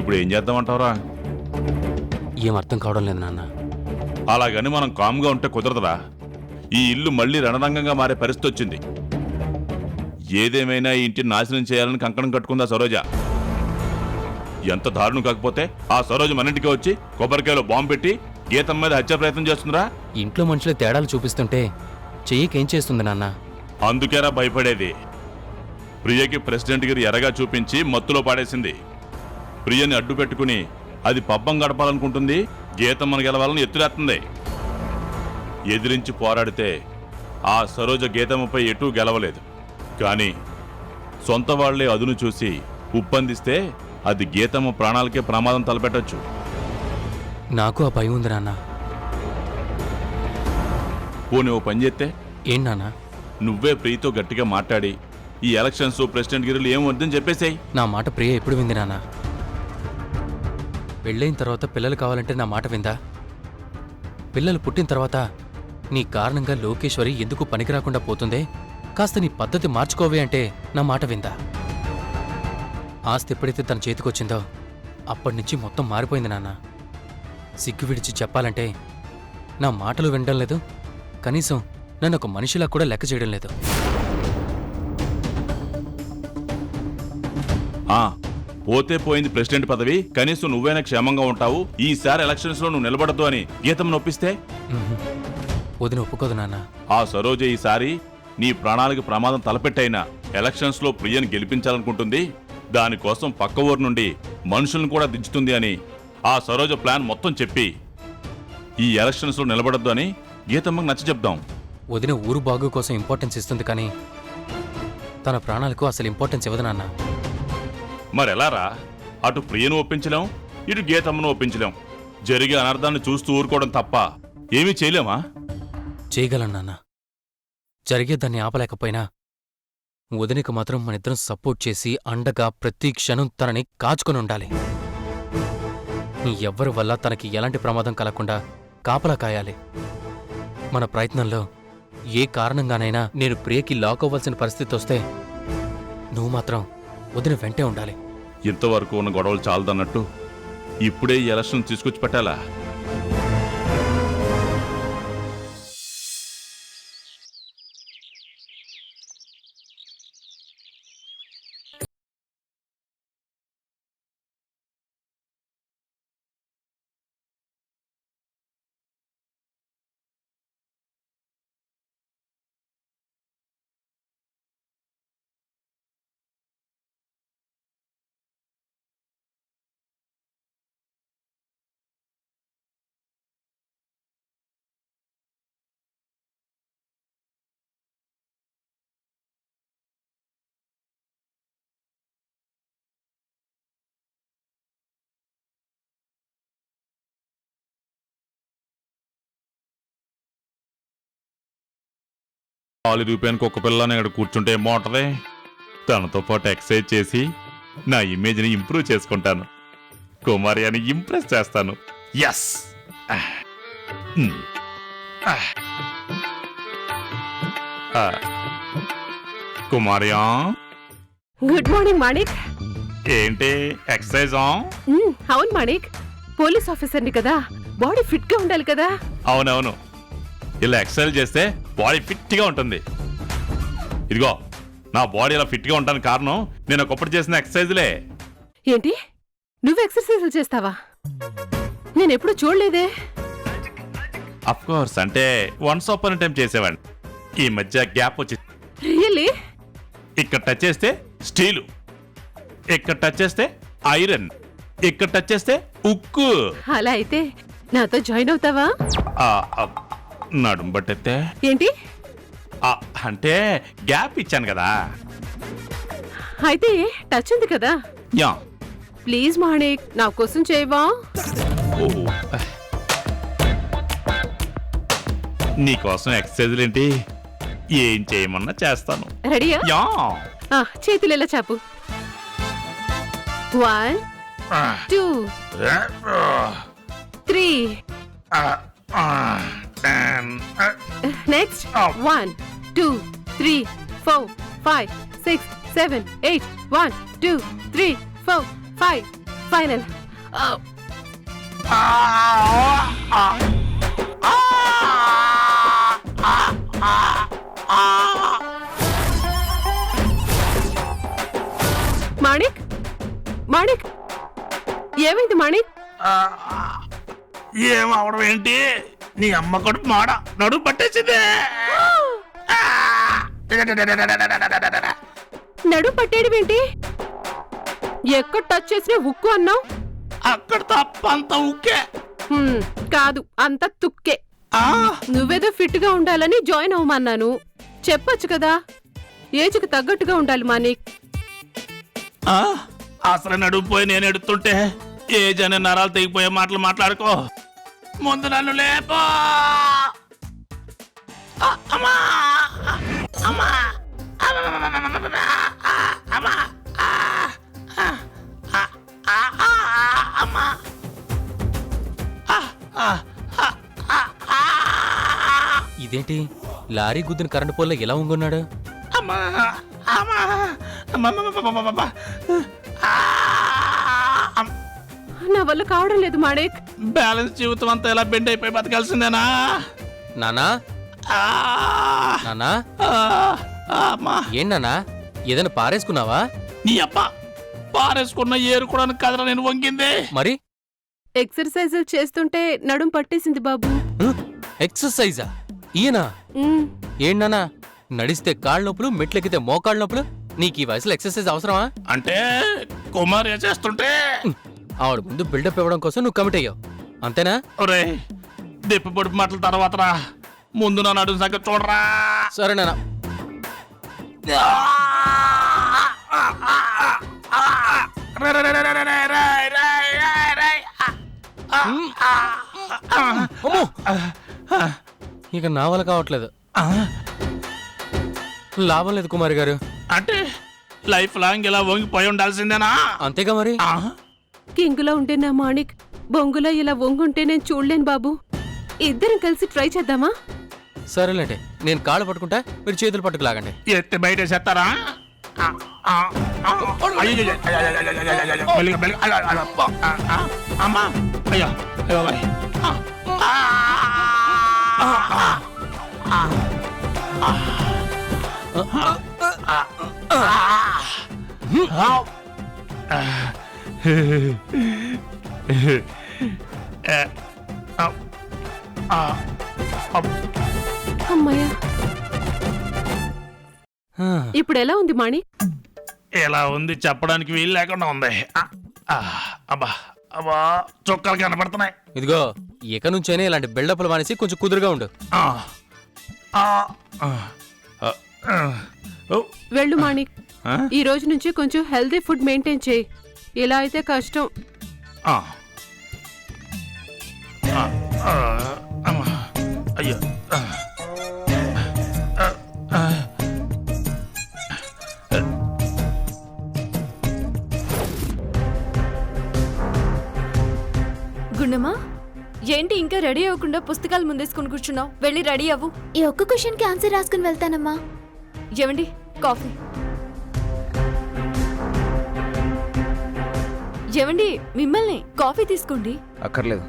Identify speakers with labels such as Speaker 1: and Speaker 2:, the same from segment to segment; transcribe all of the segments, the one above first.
Speaker 1: ఇప్పుడు ఏం చేద్దామంటావురా?
Speaker 2: ఏం అర్థం కావడం లేదు నాన్న.
Speaker 1: అలాగని మనం కామ్గా ఉంటే కుదరదురా. ఈ ఇల్లు మళ్ళీ రణరంగంగా మారే పరిస్థితి వచ్చింది. ఏదేమైనా ఈ ఇంటిని నాశనం చేయాలని కంకణం కట్టుకుందా సరోజ. ఎంత దారుణం కాకపోతే ఆ సరోజ మన ఇంటికి వచ్చి కొబ్బరికాయలో బాంబు పెట్టి గీతం మీద హత్య ప్రయత్నం చేస్తుందిరా.
Speaker 2: ఇంట్లో మనుషులు తేడాలు చూపిస్తుంటే చెయ్యికేం చేస్తుంది నాన్న?
Speaker 1: అందుకేరా భయపడేది. ప్రియకి ప్రెసిడెంట్ గారు ఎరగా చూపించి మత్తులో పాడేసింది. ప్రియని అడ్డు పెట్టుకుని అది పబ్బం గడపాలనుకుంటుంది. గీతమ్మను గెలవాలని ఎత్తులేస్తుంది. ఎదిరించి పోరాడితే ఆ సరోజ గీతమ్మపై ఎటూ గెలవలేదు. కానీ సొంత వాళ్లే అదును చూసి ఉప్పందిస్తే అది గీతమ్మ ప్రాణాలకే ప్రమాదం తలపెట్టొచ్చు.
Speaker 2: నాకు ఆ భయం ఉంది నాన్న.
Speaker 1: పోనీ ఓ పని చేస్తే?
Speaker 2: ఏం నాన్న?
Speaker 1: నువ్వే ప్రియతో గట్టిగా మాట్లాడి ఈ ఎలక్షన్స్ ప్రెసిడెంట్ గిరిలు ఏం వద్దని చెప్పేసాయి.
Speaker 2: నా మాట ప్రియ ఎప్పుడు వింది నాన్న? పెళ్ళైన తర్వాత పిల్లలు కావాలంటే నా మాట విందా? పిల్లలు పుట్టిన తర్వాత నీ కారణంగా లోకేశ్వరి ఎందుకు పనికిరాకుండా పోతుందే, కాస్త నీ పద్ధతి మార్చుకోవే అంటే నా మాట విందా? ఆస్తి ఎప్పుడైతే తన చేతికొచ్చిందో అప్పటినుంచి మొత్తం మారిపోయింది నాన్న. సిగ్గు విడిచి చెప్పాలంటే నా మాటలు వినడం లేదు, కనీసం నన్ను ఒక మనిషిలా కూడా లెక్క చేయడం లేదు.
Speaker 1: పోతే పోయింది ప్రెసిడెంట్ పదవి, కనీసం నువ్వైనా క్షేమంగా ఉంటావు, ఈసారి ఎలక్షన్స్ లో నువ్వు నిలబడద్దు అని గీతం నొప్పిస్తే
Speaker 2: వదిన ఒప్పుకోదు నాన్న.
Speaker 1: ఆ సరోజ ఈసారి నీ ప్రాణాలకు ప్రమాదం తలపెట్టైనా ఎలక్షన్స్ లో ప్రియని గెలిపించాలనుకుంటుంది. దానికోసం పక్క ఊరు నుండి మనుషులను కూడా దించుతుంది అని ఆ సరోజ ప్లాన్ మొత్తం చెప్పి ఈ ఎలక్షన్స్ లో నిలబడద్దు అని గీతమ్మకు నచ్చ చెప్దాం.
Speaker 2: వదిన ఊరు బాగు కోసం ఇంపార్టెన్స్ ఇస్తుంది, కానీ తన ప్రాణాలకు అసలు ఇంపార్టెన్స్ ఇవ్వదు నాన్న.
Speaker 1: మరెలారా? అటు ప్రియను ఒప్పించలేం, ఇటు గీతమ్మను ఒప్పించలేం. జరిగే అనర్థాన్ని చూస్తూ ఊరుకోవడం తప్ప ఏమీ చేయలేమా?
Speaker 2: చేయగలను నాన్న. జరిగేదాన్ని ఆపలేకపోయినా వదినకు మాత్రం మనిద్దరం సపోర్ట్ చేసి అండగా ప్రతి క్షణం తనని కాచుకొని ఉండాలి. ఎవ్వరి వల్ల తనకి ఎలాంటి ప్రమాదం కలగకుండా కాపలా కాయాలి. మన ప్రయత్నంలో ఏ కారణంగానైనా నేను ప్రియకి లాక్ అవ్వాల్సిన పరిస్థితి వస్తే నువ్వు మాత్రం వదిన వెంటే ఉండాలి.
Speaker 1: ఇంతవరకు ఉన్న గొడవలు చాలదన్నట్టు ఇప్పుడే ఈ ఎలక్షన్ తీసుకొచ్చి పెట్టాలా? పాలు రూపాయనికి ఒక్క పిల్లని ఇక్కడ కూర్చుంటే ఏమోటది. తనతో పాటు ఎక్సర్సైజ్ చేసి నా ఇమేజ్ని ఇంప్రూవ్ చేసుకుంటాను. కుమారి అని ఇంప్రెస్ చేస్తాను. ఎస్. కుమారియా,
Speaker 3: గుడ్ మార్నింగ్ మాణిక్.
Speaker 1: ఏంటి ఎక్సర్సైజ్?
Speaker 3: అవును మాణిక్, పోలీస్ ఆఫీసర్ని కదా, బాడీ ఫిట్ గా ఉండాలి కదా.
Speaker 1: అవునవును, ఇలా ఎక్సర్సైజ్ చేస్తే బాడీ ఫిట్ గా ఉంటుంది. ఇదిగో, నా బాడీ ఇలా ఫిట్ గా ఉండడానికి కారణం నేను ఒకప్పుడు చేసిన ఎక్సర్సైజ్లే.
Speaker 3: ఏంటి, నువ్వు ఎక్సర్సైజులు చేస్తావా? నేనెప్పుడు చూడలేదే.
Speaker 1: అఫ్ కోర్స్, అంటే వన్స్ అపాన్ టైం చేసేవాడిని. ఈ మధ్య గ్యాప్ వచ్చి
Speaker 3: రియల్లీ?
Speaker 1: ఇక్కడ టచ్ చేస్తే స్టీలు, ఇక్కడ టచ్ చేస్తే ఐరన్, ఇక్కడ టచ్ చేస్తే ఉక్కు.
Speaker 3: అలా అయితే నాతో జాయిన్ అవుతావా?
Speaker 1: నడుం బట్టెత్తే
Speaker 3: ఏంటి?
Speaker 1: అంటే గ్యాప్ ఇచ్చాను కదా.
Speaker 3: అయితే టచ్ ఉంది కదా.
Speaker 1: యా,
Speaker 3: ప్లీజ్ మాణిక్, నా కోసం చేయవా?
Speaker 1: నీకోసం ఎక్సర్సైజ్లు ఏంటి, ఏం చేయమన్నా చేస్తాను.
Speaker 3: రెడీయా?
Speaker 1: యా.
Speaker 3: చేతులు ఎలా చాపు. 1 2 3. Next. 1 2 3 4 5 6 7 8. 1 2 3 4 5 ఫైనల్. మాణిక్, మాణిక్, ఏమైంది మాణిక్?
Speaker 4: ఏం అవడం ఏంటి? నీ అమ్మ కొడుకు మాడ నడుము పట్టేసింది.
Speaker 3: నడు పట్టేయడం ఏంటి? ఎక్కడ టచ్ చేసినా ఉక్కు అన్నావు.
Speaker 4: అక్కడ తప్పంత ఉక్కే.
Speaker 3: కాదు, అంత తుక్కే. నువ్వేదో ఫిట్ గా ఉండాలని జాయిన్ అవ్వమన్నాను. చెప్పొచ్చు కదా, ఏజ్కి తగ్గట్టుగా ఉండాలి మాణిక్.
Speaker 4: అసలు నడుము పోయి నేను ఎడుతుంటే ఏజ్ అనే నరాలు తెగిపోయే మాటలు మాట్లాడుకో. ముందు నన్ను లేపో. అమ్మా అమ్మా అమ్మా అమ్మా.
Speaker 2: ఇదేంటి లారీ గుద్దిన కరెంటు పోల్లో ఎలా ఉంగున్నాడు?
Speaker 4: అమ్మా అమ్మా అమ్మా.
Speaker 3: నా వల్ల కావడం లేదు మాణిక్.
Speaker 4: బ్యాలెన్స్ జీవితం అంతా ఎలా బెండ్ అయిపోయి బతకాల్సిందేనా?
Speaker 2: నానా, నానా,
Speaker 4: అమ్మా.
Speaker 2: ఏం నానా, ఏదైనా పారేసుకున్నావా?
Speaker 4: నీ అప్ప పారేసుకున్న ఏరుకోవడానికి కదరా నేను వంగింది.
Speaker 2: మరి
Speaker 3: ఎక్సర్సైజులు చేస్తుంటే నడుం పట్టేసింది బాబు.
Speaker 2: ఎక్సర్సైజా? ఈయనా? ఏంటన్నా, నడిస్తే కాళ్ళ నొప్పులు, మెట్లెక్కితే మోకాళ్ళ నొప్పులు. నీకు ఈ వయసులో ఎక్సర్సైజ్ అవసరమా?
Speaker 4: అంటే కుమార్ చేస్తుంటే
Speaker 2: ఆవిడ ముందు బిల్డప్ ఇవ్వడం కోసం నువ్వు కమిట్ అయ్యావు, అంతేనా?
Speaker 4: ఒరే దెప్పి పొడుపు మాటల తర్వాత రా, ముందు నా నడుము సంగతి చూడరా.
Speaker 2: సరే నాన్న. ఇక నా వల్ల కావట్లేదు. లాభం లేదు కుమారి గారు.
Speaker 4: అంటే లైఫ్ లాంగ్ ఇలా వంగిపోయి ఉండాల్సిందేనా?
Speaker 2: అంతేగా మరి.
Speaker 3: కింగులో ఉంటే నా మాణిక్, బొంగులో ఇలా వంగుంటే నేను చూడలేను బాబు. ఇద్దరం కలిసి ట్రై చేద్దామా?
Speaker 2: సరేలేండి, నేను కాళ్ళు పట్టుకుంటా, మీరు చేతులు పట్టుకు లాగండి.
Speaker 4: ఎత్తి బయట చేస్తారా? అమ్మా అయ్యో అయ్యో బాయ్.
Speaker 3: అమ్మయ్యా, ఇప్పుడు ఎలా ఉంది మాణిక్?
Speaker 4: ఎలా ఉంది చెప్పడానికి వీలు లేకుండా ఉంది. అబ్బా అబ్బా చుక్కలు కనపడుతున్నాయి.
Speaker 2: ఇదిగో, ఇక నుంచైనా ఇలాంటి బిల్డప్లు మానేసి కొంచెం కుదురుగా ఉండు.
Speaker 3: వెళ్ళు మాణిక్, ఈ రోజు నుంచి కొంచెం హెల్తీ ఫుడ్ మెయింటైన్ చేయి. ఇలా అయితే కష్టం.
Speaker 4: అయ్యో
Speaker 5: గుండమ్మా, ఏంటి ఇంకా రెడీ అవ్వకుండా పుస్తకాలు ముందేసుకుని కూర్చున్నావు? వెళ్ళి రెడీ అవ్వు.
Speaker 6: ఈ ఒక్క క్వశ్చన్కి ఆన్సర్ రాసుకుని వెళ్తానమ్మా.
Speaker 5: ఏమండి, కాఫీ. ఏమండి, మిమ్మల్ని కాఫీ తీసుకోండి.
Speaker 7: అక్కర్లేదు.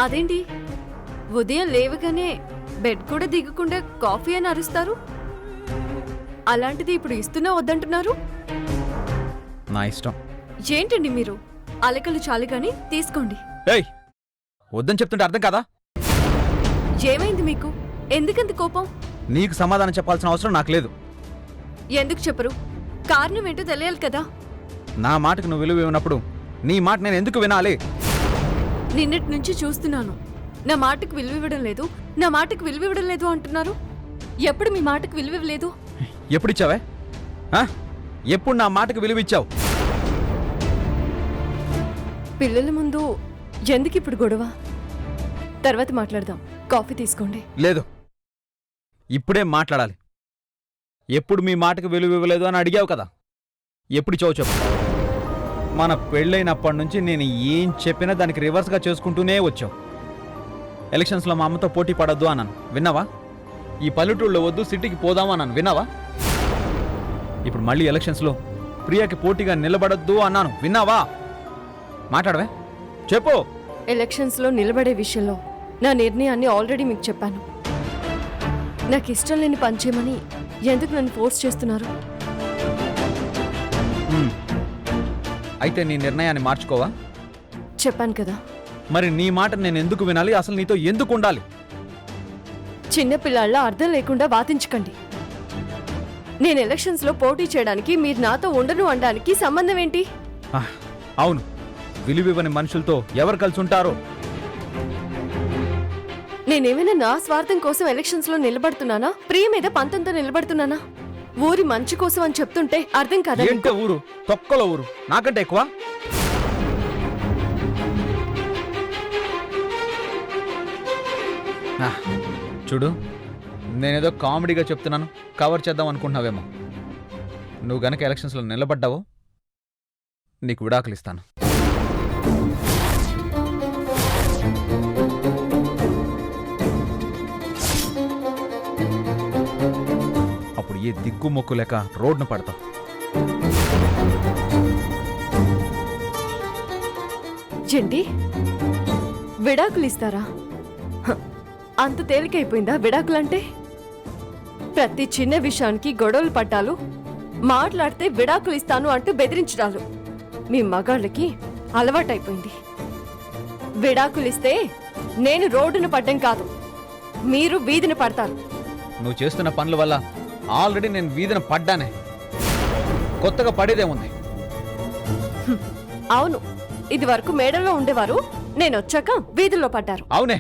Speaker 5: అదేంటి, ఉదయం లేవగానే బెడ్ కూడా దిగకుండా కాఫీ అని అరుస్తారు? అలాంటిది ఇప్పుడు ఇస్తున్నా వద్దంటున్నారు?
Speaker 7: నా ఇష్టం.
Speaker 5: ఏంటండి మీరు? అలకలు చాలు గాని తీసుకోండి.
Speaker 7: ఏయ్, వద్దని చెప్తుంటే అర్థం కదా?
Speaker 5: ఏమైంది మీకు? ఎందుకంత కోపం?
Speaker 7: నీకు సమాధానం చెప్పాల్సిన అవసరం నాకు లేదు.
Speaker 5: ఎందుకు చెప్పరు? కారణం ఏంటో తెలియాలి కదా.
Speaker 7: నా మాటకు నువ్వు విలువ ఇవ్వనప్పుడు నీ మాట నేను ఎందుకు వినాలి?
Speaker 5: నిన్నటి నుంచి చూస్తున్నాను. నా మాటకు విలువ ఇవ్వడం లేదు, నా మాటకు విలువ ఇవ్వడం లేదు అంటున్నారు. ఎప్పుడు మీ మాటకు విలువ ఇవ్వలేదు?
Speaker 7: ఎప్పుడిచ్చావే? ఎప్పుడు నా మాటకు విలువ ఇచ్చావు?
Speaker 5: పిల్లల ముందు ఎందుకు ఇప్పుడు గొడవ? తర్వాత మాట్లాడదాం. కాఫీ తీసుకోండి.
Speaker 7: లేదు, ఇప్పుడే మాట్లాడాలి. ఎప్పుడు మీ మాటకు విలువ ఇవ్వలేదు అని అడిగావు కదా, ఎప్పుడు చెప్పు. మన పెళ్ళైనప్పటి నుంచి నేను ఏం చెప్పినా దానికి రివర్స్గా చేసుకుంటూనే వచ్చావు. ఎలక్షన్స్లో మా అమ్మతో పోటీ పడొద్దు అన్నాను, విన్నావా? ఈ పల్లెటూళ్ళలో వద్దు, సిటీకి పోదామా అన్నాను, విన్నావా? ఇప్పుడు మళ్ళీ ఎలక్షన్స్లో ప్రియకి పోటీగా నిలబడొద్దు అన్నాను, విన్నావా? మాట్లాడవే, చెప్పు.
Speaker 5: ఎలక్షన్స్లో నిలబడే విషయంలో నా నిర్ణయాన్ని ఆల్రెడీ మీకు చెప్పాను. నాకు ఇష్టం లేని పని చేయమని ఎందుకు నన్ను ఫోర్స్ చేస్తున్నారు?
Speaker 7: అయితే నీ నిర్ణయాన్ని మార్చుకోవా?
Speaker 5: చెప్పాను కదా.
Speaker 7: మరి నీ మాట నేను ఎందుకు వినాలి? అసలు నీతో ఎందుకు ఉండాలి?
Speaker 5: చిన్నపిల్లాళ్ళ అర్థం లేకుండా వాదించకండి. నేను ఎలక్షన్స్లో పోటీ చేయడానికి మీరు నాతో ఉండను అనడానికి సంబంధం ఏంటి?
Speaker 7: అవును, విలువివ్వని మనుషులతో ఎవరు కలిసి ఉంటారో.
Speaker 5: నేనేమైనా నా స్వార్థం కోసం ఎలక్షన్స్లో నిలబడుతున్నానా? ప్రియ మీద పంతంతో నిలబడుతున్నానా? ఊరి మంచి కోసం అని చెప్తుంటే అర్థం కదా?
Speaker 7: ఏంటే ఊరు? తొక్కలో ఊరు నాకంటే ఎక్కువ. చూడు, నేనేదో కామెడీగా చెప్తున్నాను, కవర్ చేద్దాం అనుకుంటున్నావేమో. నువ్వు గనక ఎలక్షన్స్లో నిలబడ్డావో నీకు విడాకులు ఇస్తాను. అప్పుడు ఏ దిక్కు మొక్కు లేక రోడ్ను పడతావు.
Speaker 5: ఏంటి, విడాకులు ఇస్తారా? అంత తేలికైపోయిందా విడాకులంటే? ప్రతి చిన్న విషయానికి గొడవలు పడ్డాలు, మాట్లాడితే విడాకులు ఇస్తాను అంటూ బెదిరించడాలు మీ మగాళ్ళకి అలవాటైపోయింది. విడాకులు ఇస్తే నేను రోడ్డును పడ్డం కాదు, మీరు వీధిని పడతారు.
Speaker 7: నువ్వు చేస్తున్న పనుల వల్ల ఆల్రెడీ నేను వీధిన పడ్డానే, కొత్తగా పడేదేముంది?
Speaker 5: అవును, ఇది వరకు మేడల్లో ఉండేవారు, నేను వచ్చాక వీధుల్లో పడ్డారు.
Speaker 7: అవునే,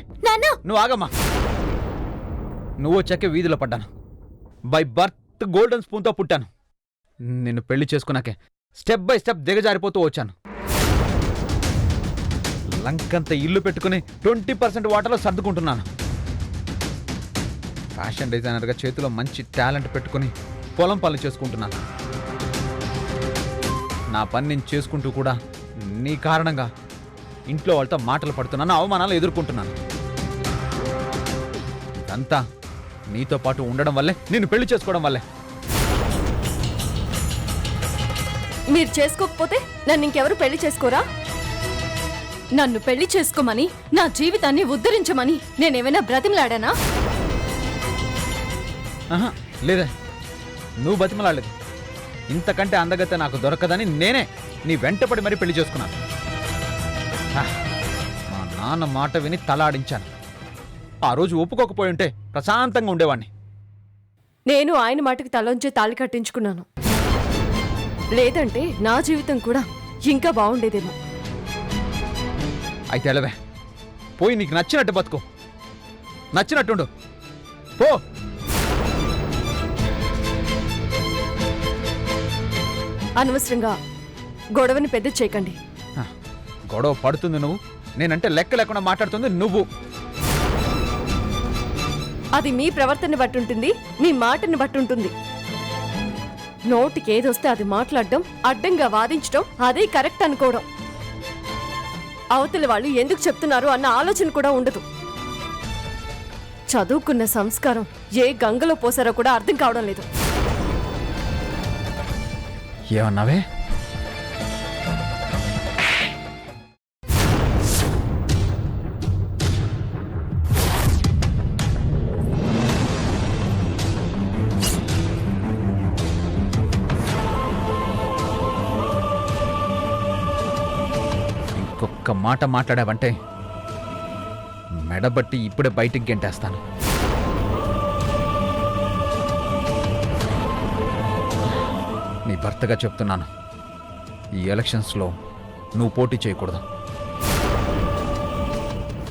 Speaker 7: నువ్వు ఆగమ్మా. నువ్వు వచ్చాకే వీధిలో పడ్డాను. బై బర్త్ గోల్డెన్ స్పూన్తో పుట్టాను. నిన్ను పెళ్లి చేసుకున్నాకే స్టెప్ బై స్టెప్ దిగజారిపోతూ వచ్చాను. లంకంత ఇల్లు పెట్టుకుని 20% వాటర్లో సర్దుకుంటున్నాను. ఫ్యాషన్ డిజైనర్గా చేతిలో మంచి టాలెంట్ పెట్టుకుని పొలం పనులు చేసుకుంటున్నాను. నా పని నేను చేసుకుంటూ కూడా నీ కారణంగా ఇంట్లో వాళ్ళతో మాటలు పడుతున్నాను, అవమానాలు ఎదుర్కొంటున్నాను. ఇదంతా నీతో పాటు ఉండడం వల్లే, నిన్ను పెళ్లి చేసుకోవడం వల్లే.
Speaker 5: మీరు చేసుకోకపోతే నన్ను ఇంకెవరు పెళ్లి చేసుకోరా? నన్ను పెళ్లి చేసుకోమని, నా జీవితాన్ని ఉద్ధరించమని నేనేమైనా బ్రతిమలాడానా?
Speaker 7: ఆహా, లేదే, నువ్వు బతిమలాడలేదు. ఇంతకంటే అందగతే నాకు దొరకదని నేనే నీ వెంటపడి మరీ పెళ్లి చేసుకున్నాను. మా నాన్న మాట విని తలాడించాను. ఆ రోజు ఒప్పుకోకపోయి ఉంటే ప్రశాంతంగా ఉండేవాణ్ణి.
Speaker 5: నేను ఆయన మాటకి తలొంచి తాళి కట్టించుకున్నాను. లేదంటే నా జీవితం కూడా ఇంకా బాగుండేదేమో.
Speaker 7: అయితే ఎలవే, పోయి నీకు నచ్చినట్టు బతుకు, నచ్చినట్టుండు, పో.
Speaker 5: అనవసరంగా గొడవని పెద్ద చేయకండి.
Speaker 7: గొడవ పడుతుంది నువ్వు, నేనంటే లెక్క లేకుండా మాట్లాడుతుంది నువ్వు.
Speaker 5: అది మీ ప్రవర్తనని బట్టి ఉంటుంది, మీ మాటని బట్టి ఉంటుంది. నోటికి ఏదొస్తే అది మాట్లాడడం, అడ్డంగా వాదించడం, అదే కరెక్ట్ అనుకోవడం. అవతలి వాళ్ళు ఎందుకు చెప్తున్నారు అన్న ఆలోచన కూడా ఉండదు. చదువుకున్న సంస్కారం ఏ గంగలో పోసారో కూడా అర్థం కావడం లేదు.
Speaker 7: ఏమన్నావే? ఇంకొక మాట మాట్లాడావంటే మెడబట్టి ఇప్పుడే బయటికి గెంటేస్తాను. నీ భర్తగా చెప్తున్నాను, ఈ ఎలక్షన్స్లో నువ్వు పోటీ చేయకూడదు.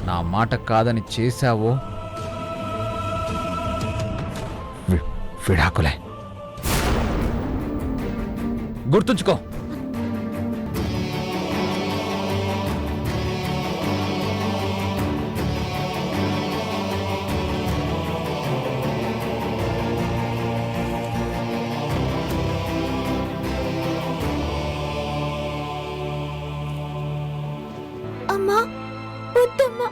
Speaker 7: నా మాట కాదని చేశావో విడాకులే. గుర్తుంచుకో.
Speaker 6: అమ్మా వద్దమ్మా,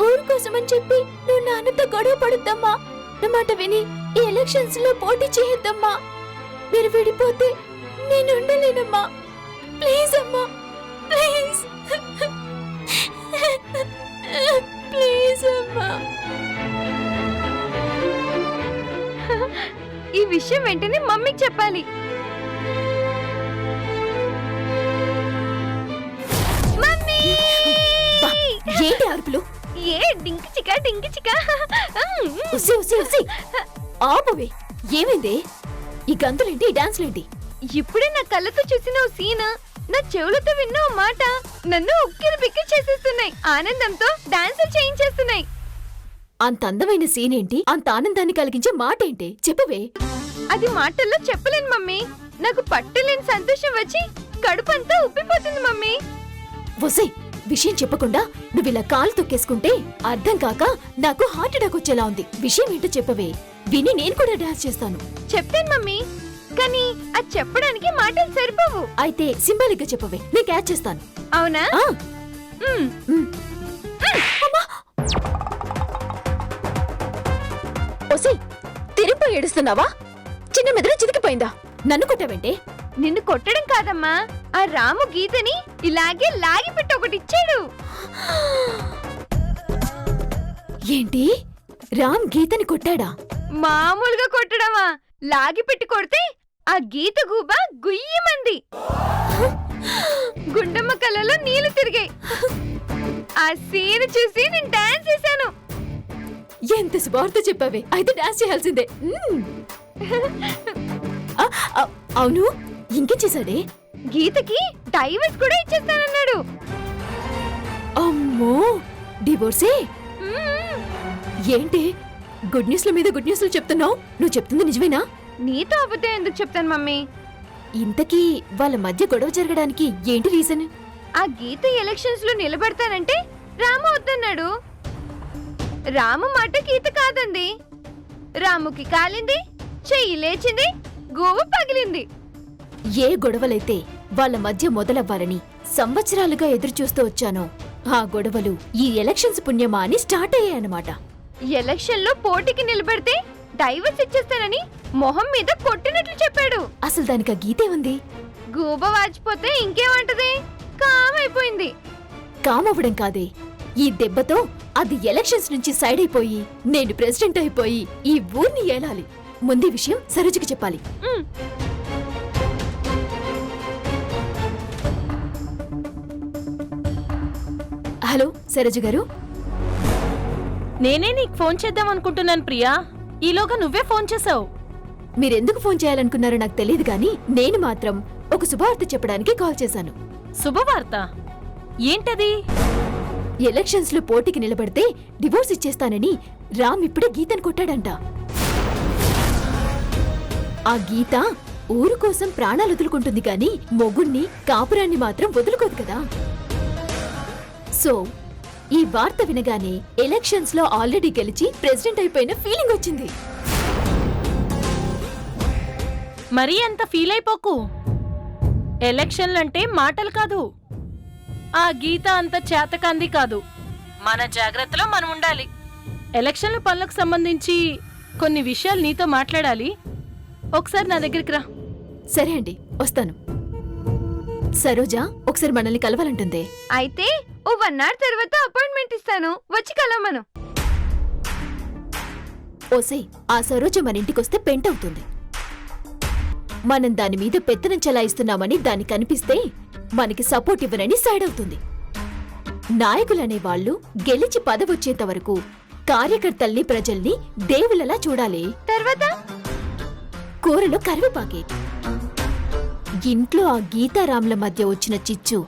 Speaker 6: ఊరు కోసమని చెప్పి నువ్వు నాన్నతో గొడవ పడుద్దమ్మా. నా మాట విని ఈ ఎలక్షన్స్ లో పోటీ చేయొద్దమ్మా. మీరు విడిపోతే నేను ఉండలేనమ్మా. ప్లీజ్ అమ్మా, ప్లీజ్ ప్లీజ్ అమ్మా.
Speaker 5: ఈ విషయం వెంటనే మమ్మీకి చెప్పాలి. మమ్మీ!
Speaker 6: ఏంటి అరుపులు?
Speaker 5: ఏ డింకి చిక
Speaker 6: ఉసి ఉసి ఉసి ఆపవే. ఏమైంది? ఈ గంతులేంటి, ఈ డాన్స్లేంటి?
Speaker 5: ఇప్పుడే నా కళ్ళతో చూసిన ఓ సీన్, నా చెవులతో విన్న ఓ మాట నన్ను ఉక్కిరి బిక్కిరి చేసేస్తున్నాయి. ఆనందంతో డాన్స్ చేయించేస్తున్నాయి.
Speaker 6: అంత అందమైన సీన్ ఏంటి? అంత ఆనందాన్ని కలిగించే మాట ఏంటి? చెప్పవే.
Speaker 5: అది మాటల్లో చెప్పలేను మమ్మీ. నాకు పట్టలేని సంతోషం వచ్చి కడుపంతా ఉబ్బిపోతుంది మమ్మీ.
Speaker 6: వసే, విషయం చెప్పకుండా నువ్వు ఇలా కాలు తొక్కేసుకుంటే అర్థం కాక నాకు హార్ట్ అటాక్ వచ్చేలా ఉంది. విషయం ఏంటో చెప్పవే, విని నేను కూడా డాన్స్ చేస్తాను.
Speaker 5: చెప్తాను మమ్మీ, కానీ అది చెప్పడానికి మాటలు సరిపోవు.
Speaker 6: అయితే సింబాలిక్ గా చెప్పవే, నేను క్యాచ్ చేస్తాను.
Speaker 5: అవునా?
Speaker 6: ఆ,
Speaker 5: మ్.
Speaker 6: ఒసే, తిరిగిపోయి ఏడుస్తున్నావా? చిన్న మెదడు చితికిపోయిందా? నన్ను కొట్టావంటే?
Speaker 5: నిన్ను కొట్టడం కాదమ్మా, ఆ రాము గీతని ఇలాగే లాగి పెట్టి ఒకటి ఇచ్చాడు.
Speaker 6: ఏంటి? రామ్ గీతని కొట్టాడా?
Speaker 5: మామూలుగా కొట్టడమా, లాగి పెట్టి కొడితే ఆ గీత గూబ గుయ్యమంది. గుండమ్మ కళ్ళలో నీళ్లు తిరిగాయి. ఆ సీన్ చూసి నేను డాన్స్ చేశాను.
Speaker 6: ఎంత శుభార్త చెప్పావే, అయితే డాన్స్ చేయాల్సిందే. ఆ, ఆ, అవును, ఇంకేం చేశాడే?
Speaker 5: గీతకి డైవర్స్ కూడా ఇచ్చేస్తానన్నాడు.
Speaker 6: అమ్మో, డివోర్సే?
Speaker 5: మ్మ్.
Speaker 6: ఏంటి గుడ్ న్యూస్ల మీద గుడ్ న్యూస్లు చెప్తున్నావు? నువ్వు చెప్తుంది నిజమేనా?
Speaker 5: నీతో అబద్ధం ఎందుకు చెప్తాను మమ్మీ?
Speaker 6: ఇంతకీ వాళ్ళ మధ్య గొడవ జరగడానికి ఏంటి రీజన్?
Speaker 5: ఆ గీత ఎలక్షన్స్ లో నిలబడతానంటే రాము వద్దన్నాడు. రాము మాట గీత కాదంది. రాముకి కాలింది, చెయ్యి లేచింది, గోవు పగిలింది.
Speaker 6: ఏ గొడవలైతే వాళ్ళ మధ్య మొదలవ్వాలని సంవత్సరాలుగా ఎదురుచూస్తూ వచ్చానో ఆ గొడవలు ఈ ఎలక్షన్స్ పుణ్యమా అని స్టార్ట్ అయ్యాయన్నమాట.
Speaker 5: ఎలక్షన్ లో పోటీకి నిలబడితే డైవర్స్ ఇచ్చేస్తానని మొహం మీద కొట్టినట్లు చెప్పాడు.
Speaker 6: అసలు దానికి ఆ గీతే ఉంది.
Speaker 5: గూబ వాచిపోతే ఇంకేమంటది? కామైపోయింది.
Speaker 6: కామవ్వడం కాదే, ఈ దెబ్బతో అది ఎలక్షన్స్ నుంచి సైడ్ అయిపోయి నేను ప్రెసిడెంట్ అయిపోయి ఈ ఊర్ని ఏలాలి. ముందే విషయం సరోజకి చెప్పాలి.
Speaker 5: మ్.
Speaker 6: హలో సరోజ గారు.
Speaker 8: నేనే నీకు ఫోన్ చేద్దాం అనుకుంటున్నాను ప్రియా. ఈలోగా నువ్వే ఫోన్ చేసావు.
Speaker 6: మీరెందుకు ఫోన్ చేయాలనుకున్నారో నాకు తెలియదు గాని నేను మాత్రం ఒక శుభవార్త చెప్పడానికి కాల్ చేశాను.
Speaker 8: శుభవార్త ఏంటది?
Speaker 6: ఎలక్షన్స్ లో పోటీకి నిలబడితే డివోర్స్ ఇచ్చేస్తానని రామ్ ఇప్పుడే గీతను కొట్టాడంట. ఆ గీత ఊరు కోసం ప్రాణాలు వదులుకుంటుంది గాని మొగుణ్ణి కాపురాన్ని మాత్రం వదులుకోదు కదా. సో ఈ వార్త వినగానే ఎలక్షన్స్ లో ఆల్రెడీ గెలిచి ప్రెసిడెంట్ అయిపోయిన ఫీలింగ్ వచ్చింది.
Speaker 8: మరీ అంత ఫీల్ అయిపోకు. ఎలక్షన్లంటే మాటలు కాదు. ఆ గీత అంత చేతకంది కాదు. మన జాగ్రత్తలో మనం ఉండాలి. ఎలక్షన్ల పనులకు సంబంధించి కొన్ని విషయాలు నీతో మాట్లాడాలి. ఒకసారి నా దగ్గరికి రా.
Speaker 6: సరే అండి, వస్తాను. సరోజ ఒకసారి మనల్ని కలవాలంటుంది.
Speaker 5: అయితే ఓ 1 hour తర్వాత అపాయింట్మెంట్ ఇస్తాను, వచ్చి కలవమను.
Speaker 6: ఓసే, ఆ సరోజ మన ఇంటికొస్తే పెంటవుతుంది. మనం దాని మీద పెత్తనం చెలాయిస్తున్నామని దాన్ని కనిపిస్తే మనకి సపోర్ట్ ఇవ్వనని సైడ్ అవుతుంది. నాయకులనే వాళ్ళు గెలిచి పదవొచ్చేంత వరకు కార్యకర్తల్ని ప్రజల్ని దేవులలా చూడాలి.
Speaker 5: తర్వాత
Speaker 6: కూరలో కరివేపాకే. ఇంట్లో ఆ గీతారాంల మధ్య వచ్చిన చిచ్చు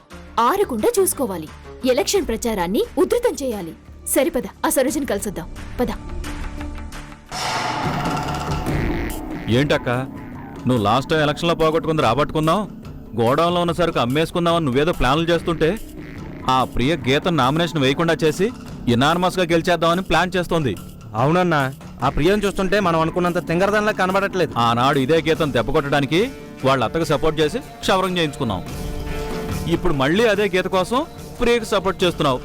Speaker 6: ఆరకుండా చూసుకోవాలి. ఎలక్షన్ ప్రచారాన్ని ఉధృతం చేయాలి. సరిపద, ఆ సరోజని కలిసొద్దాం. పద.
Speaker 7: ఏంటక్క నువ్వు లాస్ట్ టైం ఎలక్షన్లో పోగొట్టుకుంది రాబట్టుకుందాం, గోడౌన్లో ఉన్న సరుకు అమ్మేసుకుందామని నువ్వేదో ప్లాన్లు చేస్తుంటే ఆ ప్రియ గీత నామినేషన్ వేయకుండా చేసి ఇనానమస్గా గెలిచేద్దామని ప్లాన్ చేస్తోంది.
Speaker 9: అవునన్నా, ఆ ప్రియం చూస్తుంటే మనం అనుకున్నంత తింగరదానిలా కనబడట్లేదు.
Speaker 7: ఆనాడు ఇదే గీతం దెబ్బకొట్టడానికి వాళ్ళ అత్తకు సపోర్ట్ చేసి క్షవరం చేయించుకున్నాం. ఇప్పుడు మళ్ళీ అదే గీత కోసం ప్రియకి సపోర్ట్ చేస్తున్నావు.